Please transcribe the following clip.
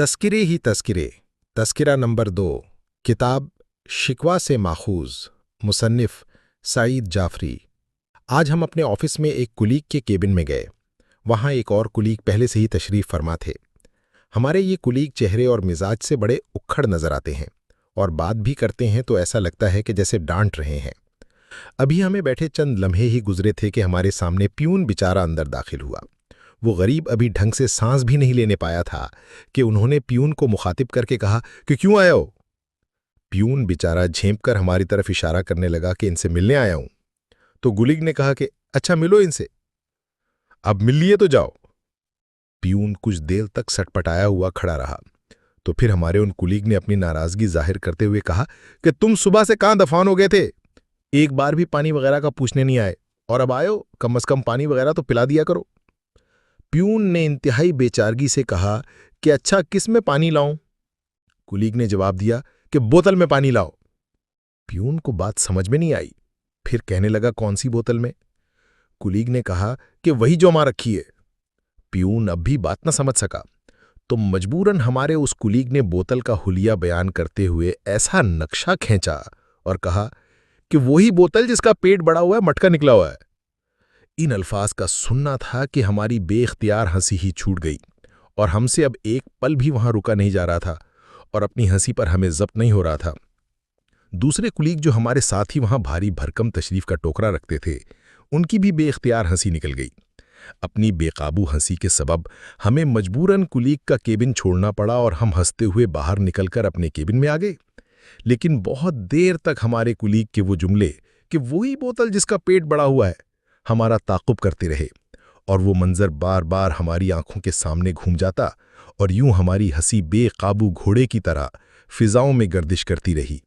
तस्किरे ही तस्किरे। तस्किरा number 2। किताब शिकवा से माखूज। मुसन्निफ सईद जाफरी। आज हम अपने ऑफिस में एक कुलीग के केबिन में गए। वहाँ एक और कुलीग पहले से ही तशरीफ फरमा थे। हमारे ये कुलीग चेहरे और मिजाज से बड़े उक्खड़ नजर आते हैं और बात भी करते हैं तो ऐसा लगता है कि जैसे डांट रहे हैं। अभी हमें बैठे चंद लम्हे ही गुजरे थे कि हमारे सामने प्यून बेचारा अंदर दाखिल हुआ। वो गरीब अभी ढंग से सांस भी नहीं लेने पाया था कि उन्होंने प्यून को मुखातिब करके कहा कि क्यों आया हो। प्यून बेचारा झेंप कर हमारी तरफ इशारा करने लगा कि इनसे मिलने आया हूं। तो गुलीग ने कहा कि अच्छा मिलो इनसे, अब मिल लिए तो जाओ। प्यून कुछ देर तक सटपटाया हुआ खड़ा रहा। तो फिर हमारे उन कुलीग ने अपनी नाराजगी जाहिर करते हुए कहा कि तुम सुबह से कहां दफान हो गए थे, एक बार भी पानी वगैरह का पूछने नहीं आए, और अब आयो कम से कम पानी वगैरह तो पिला दिया करो। प्यून ने इंतहाई बेचारगी से कहा कि अच्छा किस में पानी लाऊं। कुलीग ने जवाब दिया कि बोतल में पानी लाओ। प्यून को बात समझ में नहीं आई, फिर कहने लगा कौन सी बोतल में। कुलीग ने कहा कि वही जो वहां रखी है। प्यून अब भी बात न समझ सका तो मजबूरन हमारे उस कुलीग ने बोतल का हुलिया बयान करते हुए ऐसा नक्शा खींचा और कहा कि वही बोतल जिसका पेट बड़ा हुआ है, मटका निकला हुआ है। इन अल्फाज का सुनना था कि हमारी बेख्तियार हंसी ही छूट गई और हमसे अब एक पल भी वहां रुका नहीं जा रहा था और अपनी हंसी पर हमें जब्त नहीं हो रहा था। दूसरे कुलीग जो हमारे साथ ही वहां भारी भरकम तशरीफ का टोकरा रखते थे, उनकी भी बेख्तियार हंसी निकल गई। अपनी बेकाबू हंसी के सबब हमें मजबूरन कुलीग का केबिन छोड़ना पड़ा और हम हंसते हुए बाहर निकलकर अपने केबिन में आ गए। लेकिन बहुत देर तक हमारे कुलीग के वो जुमले कि वही बोतल जिसका पेट बड़ा हुआ है हमारा ताक़ुब करते रहे और वो मंजर बार बार हमारी आंखों के सामने घूम जाता और यूं हमारी हंसी बेकाबू घोड़े की तरह फिजाओं में गर्दिश करती रही।